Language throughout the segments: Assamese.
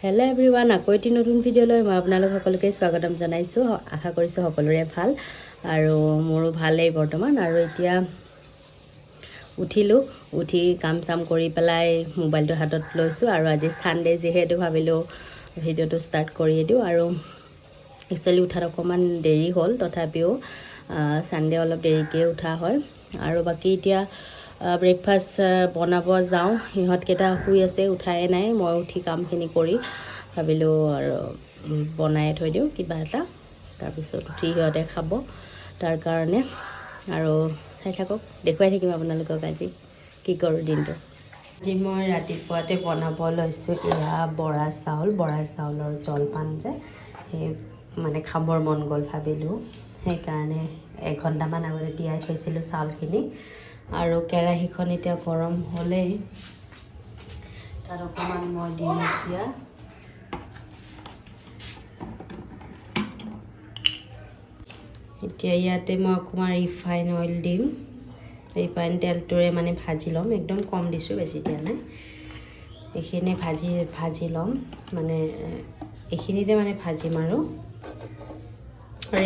হেল্ল' এভৰিৱান, আকৌ এটি নতুন ভিডিঅ'লৈ মই আপোনালোক সকলোকে স্বাগতম জনাইছোঁ। আশা কৰিছোঁ সকলোৰে ভাল আৰু মোৰো ভালেই বৰ্তমান। আৰু এতিয়া উঠি কাম চাম কৰি পেলাই মোবাইলটো হাতত লৈছোঁ আৰু আজি ছানডে যিহেতু ভাবিলোঁ ভিডিঅ'টো ষ্টাৰ্ট কৰিয়ে দিওঁ। আৰু একচুৱেলি উঠাত অকণমান দেৰি হ'ল, তথাপিও ছানডে অলপ দেৰিকৈ উঠা হয়। আৰু বাকী এতিয়া ব্ৰেকফাষ্ট বনাব যাওঁ। সিহঁতকেইটা শুই আছে, উঠাই নাই। মই উঠি কামখিনি কৰি ভাবিলোঁ আৰু বনাই থৈ দিওঁ কিবা এটা, তাৰপিছত উঠি সিহঁতে খাব তাৰ কাৰণে। আৰু চাই থাকক, দেখুৱাই থাকিম আপোনালোকক আজি কি কৰোঁ দিনটো। আজি মই ৰাতিপুৱাতে বনাব লৈছোঁ এয়া বৰা চাউলৰ জলপান যে, সেই মানে খাবৰ মন গ'ল ভাবিলোঁ, সেইকাৰণে এঘণ্টামান আগতে তিয়াই থৈছিলোঁ চাউলখিনি। আৰু কেৰাহীখন এতিয়া গৰম হ'লেই, তাত অকণমান মই দিম এতিয়া ইয়াতে মই অকণমান ৰিফাইন অইল দিম। ৰিফাইন তেলটোৰে মানে ভাজি ল'ম, একদম কম দিছোঁ, বেছি দিয়া নাই। এইখিনি ভাজি ল'ম, মানে এইখিনিতে মানে ভাজিম আৰু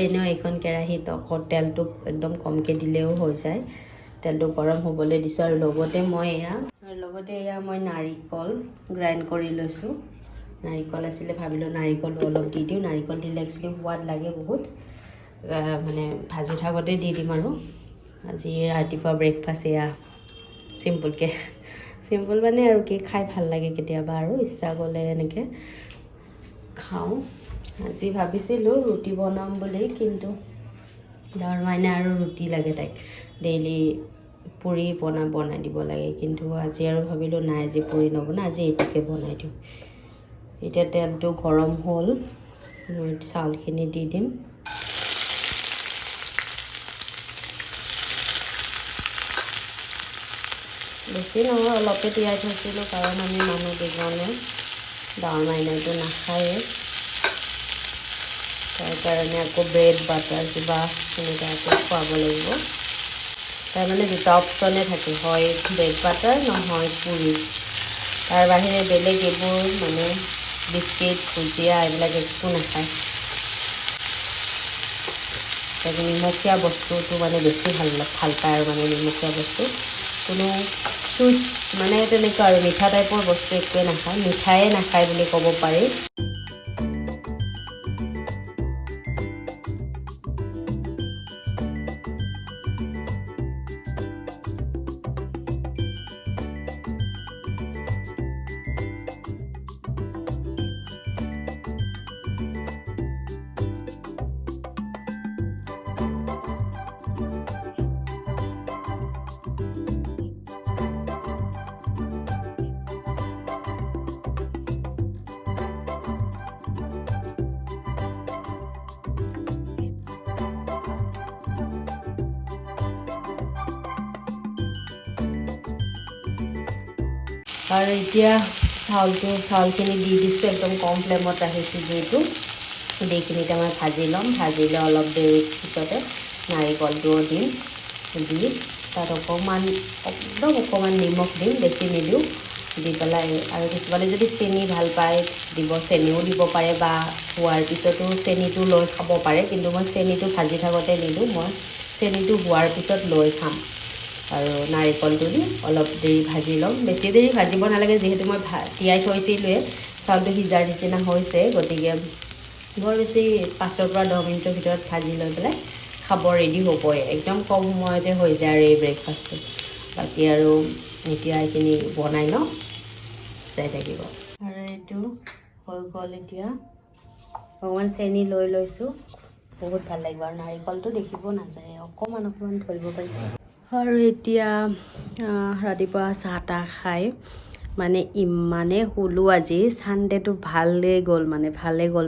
এনেও এইখন কেৰাহীত তেলটো একদম কমকৈ দিলেও হৈ যায়। তেলটো গৰম হ'বলৈ দিছোঁ। আৰু লগতে মই নাৰিকল গ্ৰাইণ্ড কৰি লৈছোঁ। নাৰিকল আছিলে, ভাবিলোঁ নাৰিকলো অলপ দি দিওঁ। নাৰিকল দিলে একচুৱেলি সোৱাদ লাগে বহুত, মানে ভাজি থাকোঁতে দি দিম। আৰু আজি ৰাতিপুৱা ব্ৰেকফাষ্ট এয়া চিম্পল মানে আৰু কি, খাই ভাল লাগে কেতিয়াবা, আৰু ইচ্ছা গ'লে এনেকৈ খাওঁ। আজি ভাবিছিলোঁ ৰুটি বনাম বুলি, কিন্তু ডাঙৰ মাইনা আৰু ৰুটি লাগে তাইক, ডেইলি পুৰি বনাই দিব লাগে। কিন্তু আজি আৰু ভাবিলোঁ নাই, আজি পুৰি নবনাই, আজি এইটোকে বনাই দিওঁ। এতিয়া তেলটো গৰম হ'ল, মই চাউলখিনি দি দিম। বেছি নহয়, অলপে তিয়াই থৈছিলোঁ, কাৰণ আমি মানুহ দুজনে, ডাঙৰ মাইনাইটো নাখায়ে, তাৰ কাৰণে আকৌ ব্ৰেড বাটাৰ কিবা সেনেকুৱাকৈ খুৱাব লাগিব। তাৰ মানে দুটা অপশ্যনে থাকে, হয় ব্ৰেড বাটাৰ, নহয় পুৰি। তাৰ বাহিৰে বেলেগ এইবোৰ মানে বিস্কিট, ভুজিয়া এইবিলাক একো নাখায়। নিমখীয়া বস্তুটো মানে বেছি ভাল পায়, আৰু মানে নিমখীয়া বস্তু কোনো চুইটছ মানে তেনেকুৱা আৰু মিঠা টাইপৰ বস্তু একোৱে নাখায়, মিঠায়ে নাখায় বুলি ক'ব পাৰি। আৰু এতিয়া চাউলখিনি দি দিছোঁ, একদম কম ফ্লেমত ৰাখিছোঁ জুইটো। এইখিনিতে মই ভাজি ল'ম। ভাজিলে অলপ দেৰি পিছতে নাৰিকলটোও দিম, দি তাত অকণমান নিমখ দিম, বেছি নিদিওঁ। দি পেলাই আৰু কিছুমানে যদি চেনি ভাল পায় দিব, চেনিও দিব পাৰে, বা হোৱাৰ পিছতো চেনিটো লৈ খাব পাৰে। কিন্তু মই চেনিটো ভাজি থাকোঁতে নিদিওঁ, মই চেনিটো হোৱাৰ পিছত লৈ খাম। আৰু নাৰিকলটো দি অলপ দেৰি ভাজি ল'ম। বেছি দেৰি ভাজিব নালাগে, যিহেতু মই তিয়াই থৈছিলোঁৱে, চাউলটো সিজাৰ নিচিনা হৈছে, গতিকে বৰ বেছি 5 পৰা 10 মিনিটৰ ভিতৰত ভাজি লৈ পেলাই খাব ৰেডি হ'বই। একদম কম সময়তে হৈ যায় আৰু এই ব্ৰেকফাষ্টটো। বাকী আৰু এতিয়া এইখিনি বনাই লওঁ, চাই থাকিব। আৰু এইটো হৈ গ'ল। এতিয়া অকণমান চেনি লৈ লৈছোঁ, বহুত ভাল লাগিব। আৰু নাৰিকলটো দেখিব নাযায়, অকণমান ধৰিব পাৰিছে। আৰু এতিয়া ৰাতিপুৱা চাহ তাহ খাই মানে ইমানেই শুলোঁ আজি, ছানডেটো ভালেই গ'ল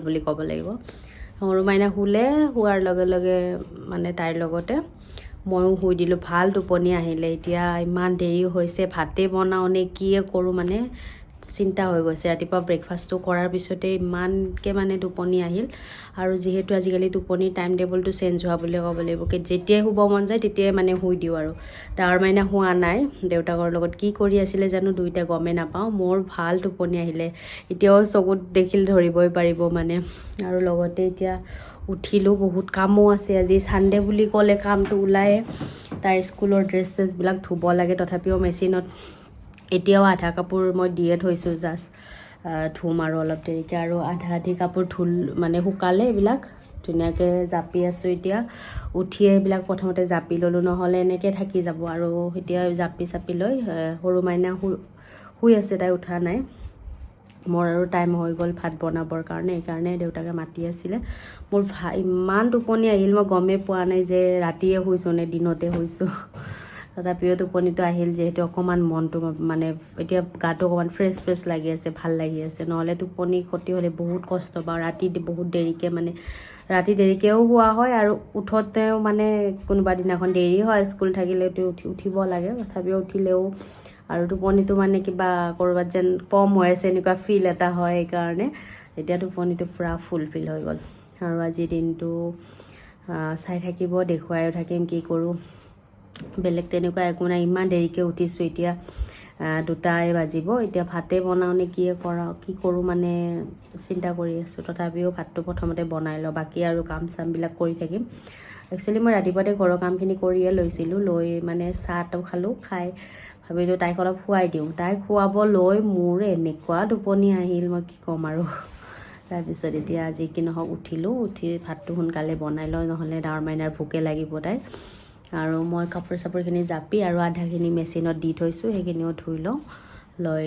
বুলি ক'ব লাগিব। সৰু মাইনা শুলে, শোৱাৰ লগে লগে মানে তাইৰ লগতে ময়ো শুই দিলোঁ। ভাল টোপনি আহিলে। এতিয়া ইমান দেৰি হৈছে, ভাতেই বনাওঁ নে কিয়ে কৰোঁ, মানে চিন্তা হৈ গৈছে। ৰাতিপুৱা ব্ৰেকফাষ্টটো কৰাৰ পিছতে ইমানকৈ মানে টোপনি আহিল, আৰু যিহেতু আজিকালি টোপনিৰ টাইম টেবুলটো চেঞ্জ হোৱা বুলিয়ে ক'ব লাগিব। যেতিয়াই শুব মন যায় তেতিয়াই মানে শুই দিওঁ। আৰু ডাঙৰ মাইনা শুৱা নাই, দেউতাকৰ লগত কি কৰি আছিলে জানো, দুইটা গমেই নাপাওঁ। মোৰ ভাল টোপনি আহিলে, এতিয়াও চকুত দেখিলে ধৰিবই পাৰিব মানে। আৰু লগতে এতিয়া উঠিলোঁ, বহুত কামো আছে আজি। ছানডে বুলি ক'লে কামটো ওলায়ে। তাইৰ স্কুলৰ ড্ৰেছ চেছবিলাক ধুব লাগে, তথাপিও মেচিনত এতিয়াও আধা কাপোৰ মই দিয়ে থৈছোঁ, জাষ্ট ধুম আৰু অলপ দেৰিকৈ। আৰু আধা আধি কাপোৰ মানে শুকালে এইবিলাক ধুনীয়াকৈ জাপি আছোঁ। এতিয়া উঠিয়ে এইবিলাক প্ৰথমতে জাপি ল'লোঁ, নহ'লে এনেকৈ থাকি যাব। আৰু এতিয়া জাপি চাপি লৈ সৰু মাইনা শুই আছে, তাই উঠা নাই। মোৰ আৰু টাইম হৈ গ'ল ভাত বনাবৰ কাৰণে, সেইকাৰণে দেউতাকে মাতি আছিলে। মোৰ ইমান টোপনি আহিল, মই গমেই পোৱা নাই যে ৰাতিয়ে শুইছোঁ নে দিনতে শুইছোঁ। তথাপিও টোপনিটো আহিল, যিহেতু অকণমান মনটো মানে এতিয়া গাটো অকণমান ফ্ৰেছ লাগি আছে, ভাল লাগি আছে। নহ'লে টোপনি ক্ষতি হ'লে বহুত কষ্ট পাওঁ। ৰাতি বহুত দেৰিকৈ মানে ৰাতি দেৰিকৈও শোৱা হয়, আৰু উঠোতেও মানে কোনোবা দিনাখন দেৰি হয়, স্কুল থাকিলেতো উঠিব লাগে। তথাপিও উঠিলেও আৰু টোপনিটো মানে কিবা ক'ৰবাত যেন কম হৈ আছে এনেকুৱা ফিল এটা হয়। সেইকাৰণে এতিয়া টোপনিটো পূৰা ফুলফিল হৈ গ'ল। আৰু আজিৰ দিনটো চাই থাকিব, দেখুৱাইও থাকিম কি কৰোঁ। বেলেগ তেনেকুৱা একো নাই। ইমান দেৰিকৈ উঠিছোঁ, এতিয়া 2টাই বাজিব। এতিয়া ভাতে বনাওঁ নে কি কৰোঁ মানে চিন্তা কৰি আছোঁ। তথাপিও ভাতটো প্ৰথমতে বনাই লওঁ, বাকী আৰু কাম চামবিলাক কৰি থাকিম। একচুৱেলি মই ৰাতিপুৱাতে ঘৰৰ কামখিনি কৰিয়ে লৈছিলোঁ, লৈ মানে চাহটো খালোঁ, খাই ভাবিলোঁ তাইক অলপ খুৱাই দিওঁ। তাইক খুৱাব লৈ মোৰ এনেকুৱা টোপনি আহিল, মই কি ক'ম আৰু। তাৰপিছত এতিয়া যি কি নহওক উঠিলোঁ, উঠি ভাতটো সোনকালে বনাই লওঁ, নহ'লে ডাঙৰ মাইনাৰ ভোকে লাগিব তাইৰ। আৰু মই কাপোৰ চাপোৰখিনি জাপি আৰু আধাখিনি মেচিনত দি থৈছোঁ, সেইখিনিও ধুই লওঁ, লৈ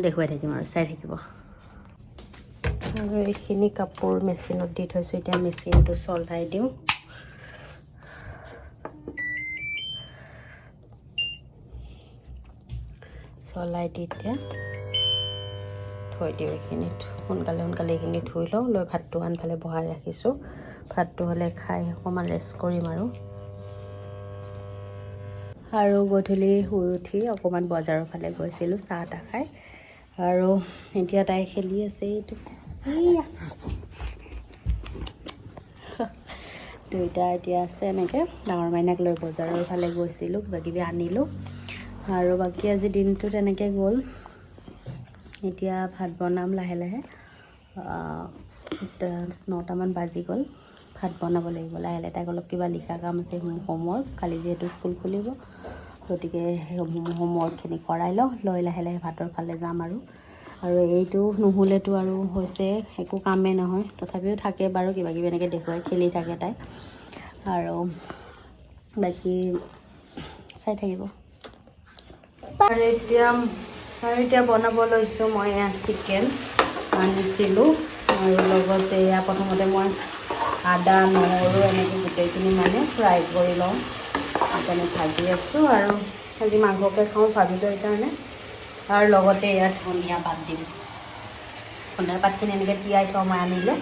দেখুৱাই থাকিম আৰু চাই থাকিব। আৰু এইখিনি কাপোৰ মেচিনত দি থৈছোঁ, এতিয়া মেচিনটো চলাই দিওঁ। চলাই দি এতিয়া থৈ দিওঁ এইখিনিত। সোনকালে এইখিনি ধুই লওঁ, লৈ ভাতটো আনফালে বহাই ৰাখিছোঁ। ভাতটো হ'লে খাই অকণমান ৰেষ্ট কৰিম। আৰু গধূলি শুই উঠি অকণমান বজাৰৰ ফালে গৈছিলোঁ চাহ তাহ খাই। আৰু এতিয়া তাই খেলি আছে, এইটো দুইটা এতিয়া আছে এনেকৈ। ডাঙৰ মাইনাক লৈ বজাৰৰ ফালে গৈছিলোঁ, কিবাকিবি আনিলোঁ। আৰু বাকী আজি দিনটো তেনেকৈ গ'ল। এতিয়া ভাত বনাম লাহে লাহে। 9টামান বাজি গ'ল, ভাত বনাব লাগিব লাহে লাহে। তাইক অলপ কিবা লিখা কাম আছে, হোমৱৰ্ক। কালি যিহেতু স্কুল খুলিব, গতিকে হোমৱৰ্কখিনি কৰাই লওঁ, লৈ লাহে লাহে ভাতৰ ফালে যাম। আৰু এইটো নহ'লেতো আৰু হৈছে একো কামেই নহয়। তথাপিও থাকে বাৰু কিবাকিবি এনেকৈ দেখুৱাই খেলি থাকে তাই। আৰু বাকী চাই থাকিব। আৰু এতিয়া বনাব লৈছোঁ মই চিকেন আনিছিলোঁ। আৰু লগতে প্ৰথমতে মই আদা নহৰু এনেকৈ গোটেইখিনি মানে ফ্ৰাই কৰি লওঁ, সেইকাৰণে ভাজি আছোঁ। আৰু আজি মাংসকে খাওঁ ভাজিলোঁ সেইকাৰণে। আৰু লগতে ইয়াত ধনিয়া পাত দিম, ধনিয়া পাতখিনি এনেকৈ তিয়াই থওঁ মই আনিলে।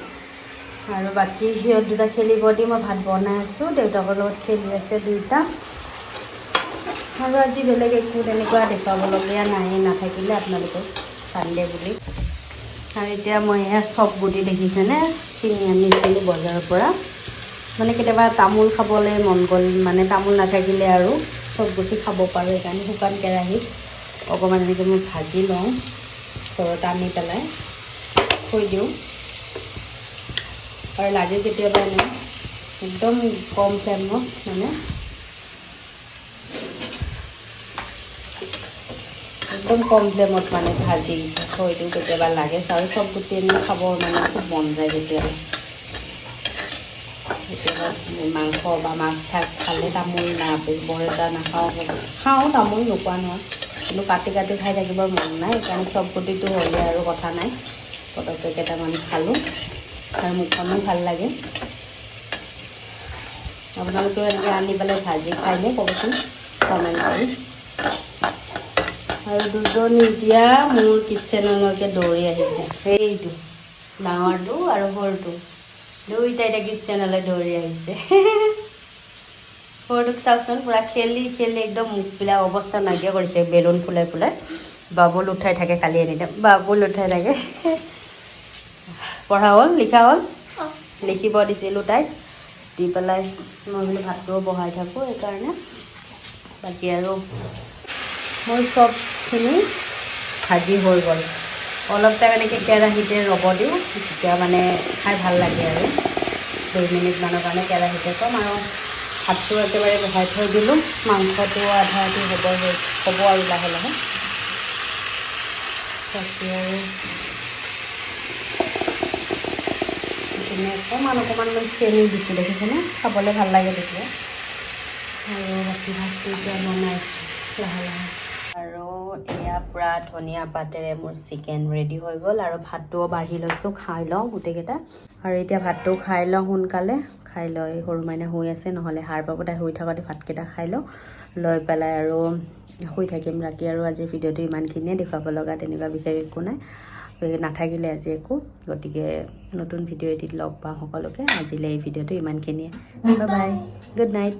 আৰু বাকী সিহঁত দুটা খেলিব দি মই ভাত বনাই আছোঁ, দেউতাকৰ লগত খেলি আছে দুইটা। আৰু আজি বেলেগ একো তেনেকুৱা দেখুৱাবলগীয়া নাথাকিলে আপোনালোকে ছানডে বুলি। আৰু এতিয়া মই চব গুটি দেখিছেনে কিনি আনিছিলোঁ বজাৰৰ পৰা। মানে কেতিয়াবা তামোল খাবলৈ মন গ'ল, মানে তামোল নাথাকিলে আৰু চব গুটি খাব পাৰোঁ, সেইকাৰণে শুকান কেৰাহীত অকণমান এনেকৈ মই ভাজি লওঁ, ঘৰত আনি পেলাই থৈ দিওঁ। আৰু লাগে কেতিয়াবা এনে একদম কম ফ্লেমত মানে একদম কম ফ্লেমত মানে ভাজি থৈ দিওঁ, কেতিয়াবা লাগে। আৰু চব গুটি এনে খাব মানে খুব মন যায় কেতিয়াবা মাংস বা মাছ খালে। তামোল বৰ এটা নাখাওঁ, খাওঁ তামোল নোখোৱা নহয়, কিন্তু কাটি কাটি খাই থাকিবৰ মন নাই। সেইকাৰণে চব গুটিটো হ'লে আৰু কথা নাই, পটককৈ কেইটামান খালোঁ আৰু মুখখনো ভাল লাগে। আপোনালোকেও এনেকৈ আনি পেলাই ভাজি খাইনে ক'বচোন কমেণ্ট কৰি। আৰু দুজনী এতিয়া মোৰ কিটচেনলৈকে দৌৰি আহিছে, সেইটো ডাঙৰটো আৰু সৰুটো দুইটা এতিয়া কিটচেনলৈ দৌৰি আহিছে। সৰুটোক চাওকচোন, পূৰা খেলি খেলি একদম মুখবিলাক অৱস্থা নাইকিয়া কৰিছে, বেলুন ফুলাই ফুলাই বাবুল উঠাই থাকে কালি এনিটাইম বাবুল উঠাই থাকে পঢ়া হ'ল লিখা হ'ল লিখিব দিছিলোঁ তাইক দি পেলাই মই বোলো ভাতটোও বহাই থাকোঁ সেইকাৰণে বাকী আৰু মোৰ চবখিনি ভাজি হৈ গ'ল অলপ টাইম এনেকৈ কেৰাহীতে ৰ'ব দিওঁ তেতিয়া মানে খাই ভাল লাগে আৰু 2 মিনিটমানৰ কাৰণে কেৰাহীতে থ'ম আৰু ভাতটো একেবাৰে বহাই থৈ দিলোঁ মাংসটো আধা আধি হ'ব আৰু লাহে লাহে বাকী আৰু অকণমান মই চেনি দিছোঁ দেখিছেনে খাবলৈ ভাল লাগে তেতিয়া আৰু বাকী ভাতটো এতিয়া বনাইছোঁ লাহে লাহে আৰু এয়া পূৰা ধনিয়া পাতেৰে মোৰ চিকেন ৰেডি হৈ গ'ল আৰু ভাতটোও বাঢ়ি লৈছোঁ খাই লওঁ গোটেইকেইটা আৰু এতিয়া ভাতটো খাই লওঁ সোনকালে খাই লৈ সৰু মাইনা শুই আছে নহ'লে সাৰ পাব তাই শুই থাকোঁতে ভাতকেইটা খাই লওঁ লৈ পেলাই আৰু শুই থাকিম ৰাতি আৰু আজিৰ ভিডিঅ'টো ইমানখিনিয়ে দেখুৱাব লগা তেনেকুৱা বিশেষ একো নাই নাথাকিলে আজি একো গতিকে নতুন ভিডিঅ' এটিত লগ পাওঁ সকলোকে আজিলৈ এই ভিডিঅ'টো ইমানখিনিয়ে বাই বাই গুড নাইট